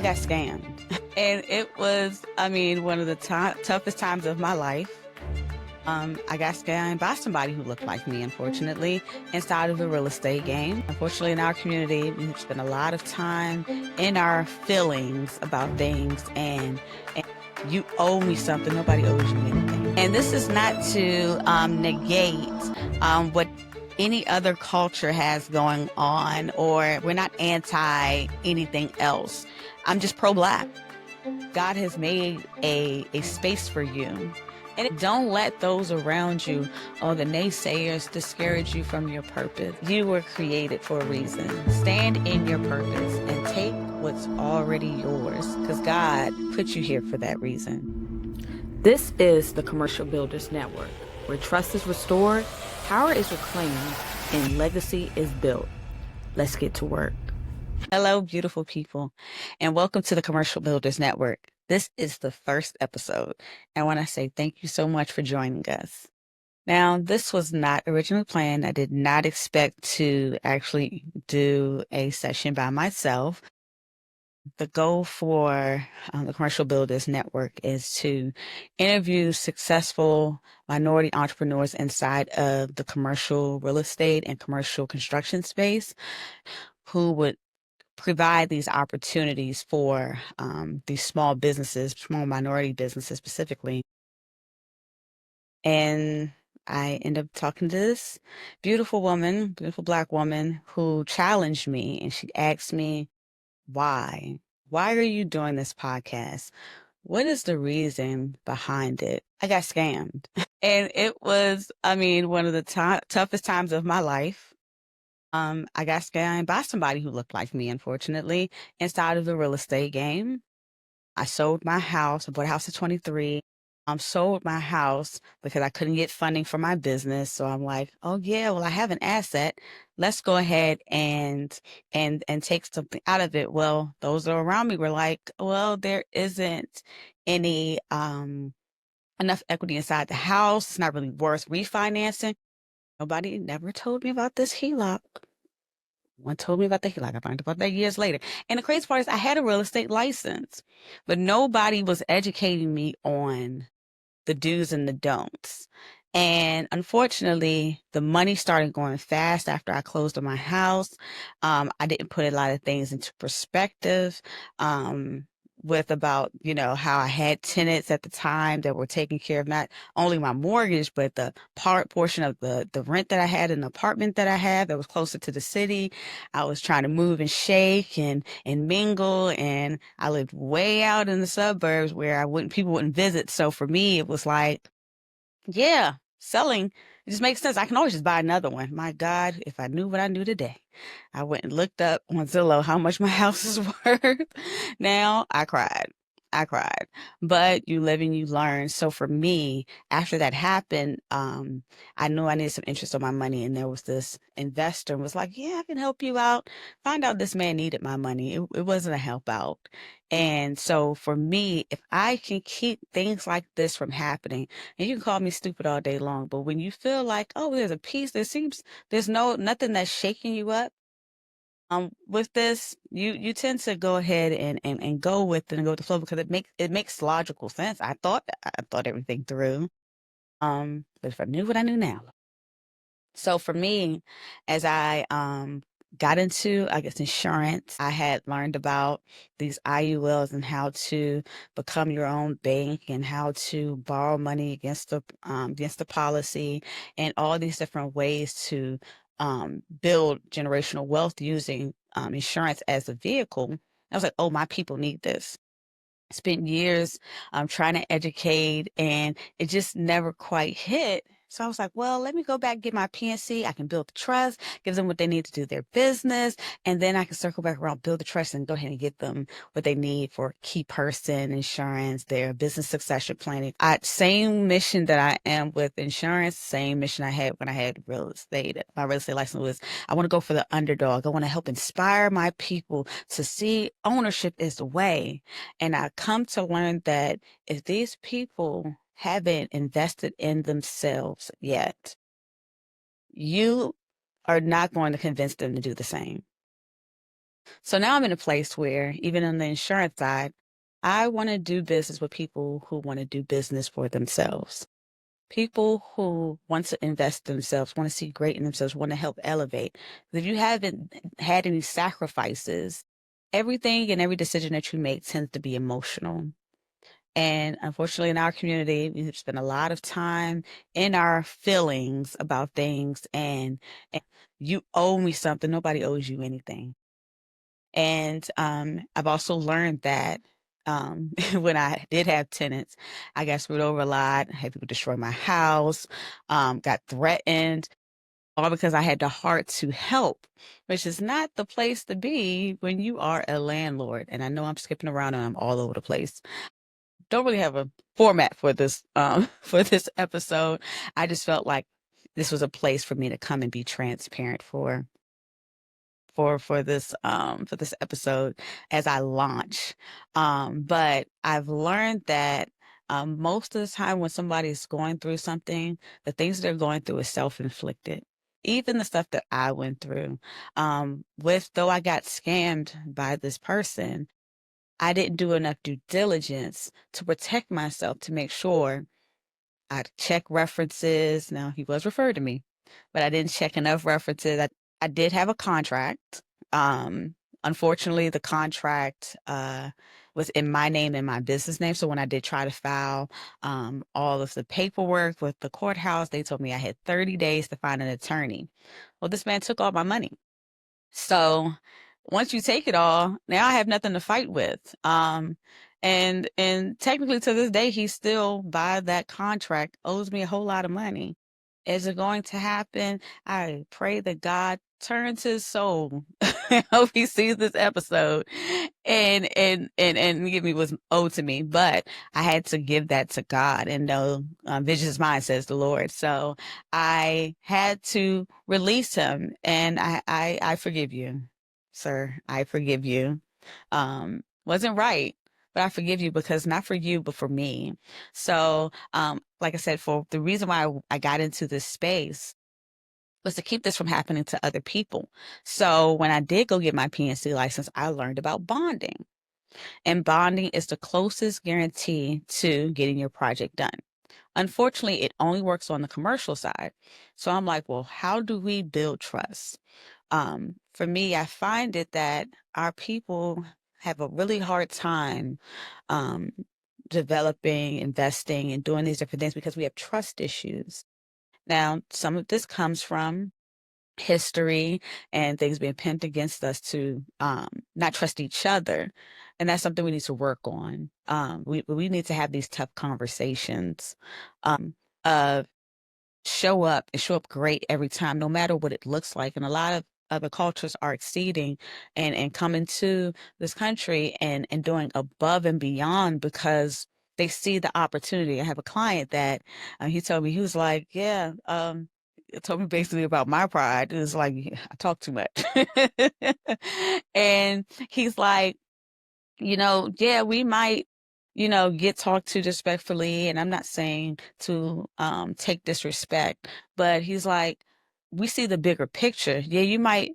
got scammed. And it was, one of the toughest times of my life. I got scammed by somebody who looked like me, unfortunately, inside of the real estate game. Unfortunately, in our community, we spend a lot of time in our feelings about things, and you owe me something. Nobody owes you anything. And this is not to negate what any other culture has going on, or we're not anti anything else. I'm just pro-Black. God has made a space for you. And don't let those around you or the naysayers discourage you from your purpose. You were created for a reason. Stand in your purpose and take what's already yours, because God put you here for that reason. This is the Commercial Builders Network, where trust is restored, power is reclaimed, and legacy is built. Let's get to work. Hello, beautiful people, and welcome to the Commercial Builders Network. This is the first episode. I want to say thank you so much for joining us. Now, this was not originally planned. I did not expect to actually do a session by myself. The goal for the Commercial Builders Network is to interview successful minority entrepreneurs inside of the commercial real estate and commercial construction space who would provide these opportunities for these small businesses, small minority businesses specifically. And I ended up talking to this beautiful woman, beautiful Black woman, who challenged me, and she asked me, why? Why are you doing this podcast? What is the reason behind it? I got scammed. And it was, one of the toughest times of my life. I got scammed by somebody who looked like me, unfortunately, inside of the real estate game. I sold my house. I bought a house at 23. Sold my house because I couldn't get funding for my business. So I'm like, oh yeah, well, I have an asset. Let's go ahead and take something out of it. Well, those that are around me were like, well, there isn't any enough equity inside the house. It's not really worth refinancing. Nobody never told me about this HELOC. One told me about the HELOC. I learned about that years later. And the crazy part is I had a real estate license, but nobody was educating me on the do's and the don'ts. And unfortunately, the money started going fast after I closed on my house. I didn't put a lot of things into perspective. With about, how I had tenants at the time that were taking care of not only my mortgage, but the portion of the rent that I had in the apartment that I had that was closer to the city. I was trying to move and shake and mingle, and I lived way out in the suburbs where people wouldn't visit. So for me, it was like, yeah, selling, it just makes sense. I can always just buy another one. My God, if I knew what I knew today, I went and looked up on Zillow how much my house is worth. Now I cried. I cried, but you live and you learn. So for me, after that happened, I knew I needed some interest on my money, and there was this investor and was like, yeah, I can help you out. Find out this man needed my money. It wasn't a help out. And so for me, if I can keep things like this from happening, and you can call me stupid all day long, but when you feel like, oh, there's a piece, there's nothing that's shaking you up. With this, you tend to go ahead and go with it and go with the flow because it makes logical sense. I thought everything through. But if I knew what I knew now. So for me, as I got into, I guess, insurance, I had learned about these IULs and how to become your own bank and how to borrow money against the policy, and all these different ways to build generational wealth using insurance as a vehicle. I was like, oh, my people need this. Spent years trying to educate, and it just never quite hit. So I was like, well, let me go back and get my PNC. I can build the trust, give them what they need to do their business, and then I can circle back around, build the trust, and go ahead and get them what they need for key person insurance, their business succession planning. Same mission that I am with insurance, same mission I had when I had real estate. My real estate license was, I want to go for the underdog. I want to help inspire my people to see ownership is the way. And I come to learn that if these people haven't invested in themselves yet, you are not going to convince them to do the same. So now I'm in a place where, even on the insurance side, I want to do business with people who want to do business for themselves. People who want to invest in themselves, want to see great in themselves, want to help elevate. If you haven't had any sacrifices, everything and every decision that you make tends to be emotional. And unfortunately, in our community, we spend a lot of time in our feelings about things, and you owe me something. Nobody owes you anything. And I've also learned that when I did have tenants, I got screwed over a lot. I had people destroy my house, got threatened, all because I had the heart to help, which is not the place to be when you are a landlord. And I know I'm skipping around and I'm all over the place. Don't really have a format for this for this episode. I just felt like this was a place for me to come and be transparent for this episode as I launch. But I've learned that most of the time when somebody's going through something, the things they're going through is self-inflicted. Even the stuff that I went through, with though I got scammed by this person, I didn't do enough due diligence to protect myself to make sure I'd check references. Now he was referred to me, but I didn't check enough references. I did have a contract. Um, Unfortunately, the contract was in my name and my business name. So when I did try to file all of the paperwork with the courthouse, they told me I had 30 days to find an attorney. Well, this man took all my money. So once you take it all, now I have nothing to fight with. And technically to this day, he still, by that contract, owes me a whole lot of money. Is it going to happen? I pray that God turns his soul. I hope he sees this episode and give me what's owed to me. But I had to give that to God and know vengeance is mine, says the Lord. So I had to release him, and I forgive you, sir. I forgive you. Wasn't right, but I forgive you because not for you, but for me. So, like I said, for the reason why I got into this space was to keep this from happening to other people. So when I did go get my PNC license, I learned about bonding. And bonding is the closest guarantee to getting your project done. Unfortunately, it only works on the commercial side. So I'm like, well, how do we build trust? For me, I find it that our people have a really hard time um, developing, investing, and doing these different things because we have trust issues. Now, some of this comes from history and things being pinned against us to not trust each other. And that's something we need to work on. We need to have these tough conversations. Of show up and show up great every time, no matter what it looks like. And a lot of other cultures are exceeding and coming to this country and doing above and beyond because they see the opportunity. I have a client that he told me, he was like, yeah, told me basically about my pride. It was like, I talk too much. And he's like, yeah, we might, get talked to disrespectfully. And I'm not saying to take disrespect, but he's like, we see the bigger picture. Yeah, you might,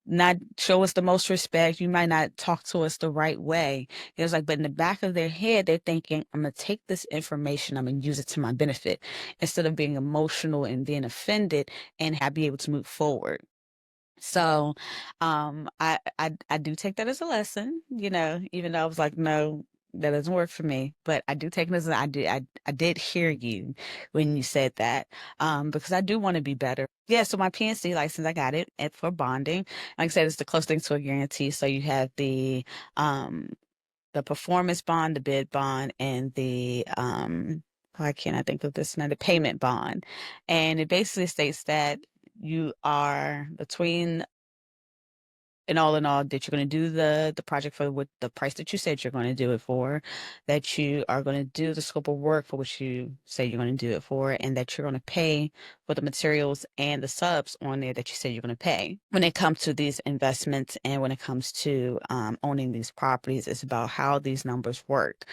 not show us the most respect. You might not talk to us the right way. It was like, but in the back of their head, they're thinking, I'm gonna take this information, I'm gonna use it to my benefit instead of being emotional and being offended and have be able to move forward. So, I do take that as a lesson, even though I was like, no, that doesn't work for me. But I do take it as I did hear you when you said that, because I do want to be better. Yeah. So my PNC license, I got it for bonding. Like I said, it's the closest thing to a guarantee. So you have um, the performance bond, the bid bond, and why can't I think of this now? The payment bond, and it basically states that you are between in all that you're going to do the project for with the price that you said you're going to do it for, that you are going to do the scope of work for which you say you're going to do it for, and that you're going to pay for the materials and the subs on there that you said you're going to pay. When it comes to these investments and when it comes to owning these properties, it's about how these numbers work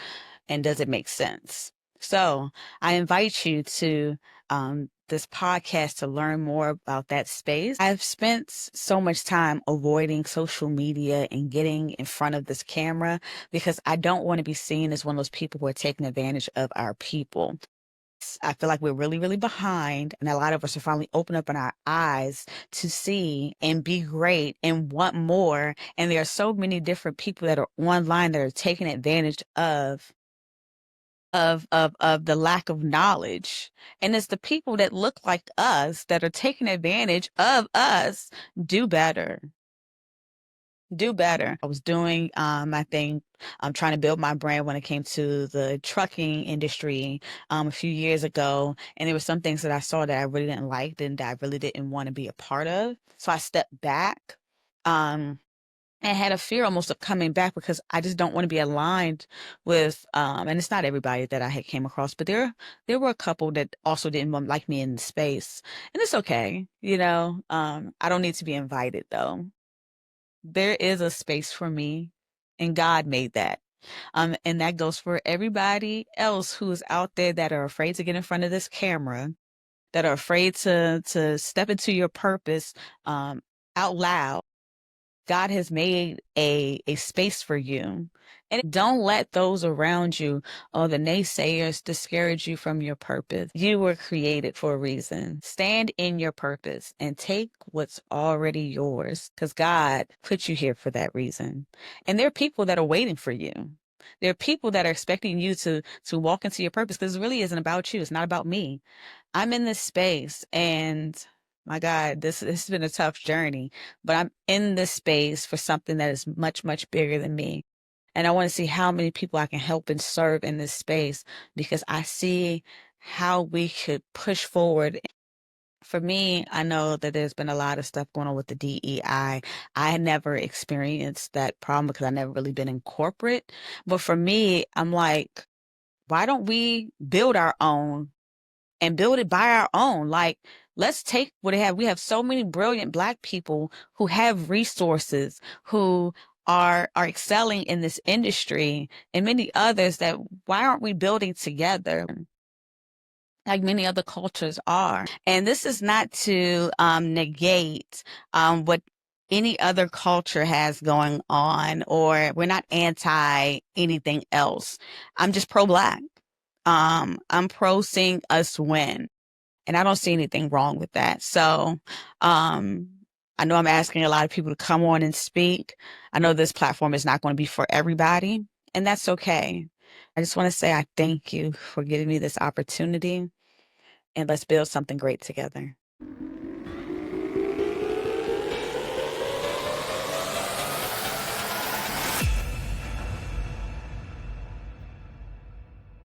and does it make sense. So I invite you to this podcast to learn more about that space. I've spent so much time avoiding social media and getting in front of this camera because I don't want to be seen as one of those people who are taking advantage of our people. I feel like we're really, really behind, and a lot of us are finally opening up in our eyes to see and be great and want more. And there are so many different people that are online that are taking advantage of the lack of knowledge. And it's the people that look like us that are taking advantage of us. Do better. Do better. I was doing my thing. I'm trying to build my brand when it came to the trucking industry a few years ago. And there were some things that I saw that I really didn't like and that I really didn't want to be a part of. So I stepped back. And had a fear almost of coming back because I just don't want to be aligned with and it's not everybody that I had came across, but there were a couple that also didn't want like me in the space. And it's okay, you know. I don't need to be invited though. There is a space for me and God made that. And that goes for everybody else who is out there that are afraid to get in front of this camera, that are afraid to step into your purpose out loud. God has made a space for you. And don't let those around you or the naysayers discourage you from your purpose. You were created for a reason. Stand in your purpose and take what's already yours because God put you here for that reason. And there are people that are waiting for you. There are people that are expecting you to walk into your purpose because it really isn't about you. It's not about me. I'm in this space and my God, this has been a tough journey, but I'm in this space for something that is much, much bigger than me. And I want to see how many people I can help and serve in this space because I see how we could push forward. For me, I know that there's been a lot of stuff going on with the DEI. I had never experienced that problem because I've never really been in corporate. But for me, I'm like, why don't we build our own and build it by our own? Like, let's take what they have. We have so many brilliant Black people who have resources, who are excelling in this industry, and many others that why aren't we building together? Like many other cultures are. And this is not to negate what any other culture has going on, or we're not anti anything else. I'm just pro-Black. I'm pro seeing us win. And I don't see anything wrong with that. So, I know I'm asking a lot of people to come on and speak. I know this platform is not going to be for everybody, and that's okay. I just want to say I thank you for giving me this opportunity, and let's build something great together.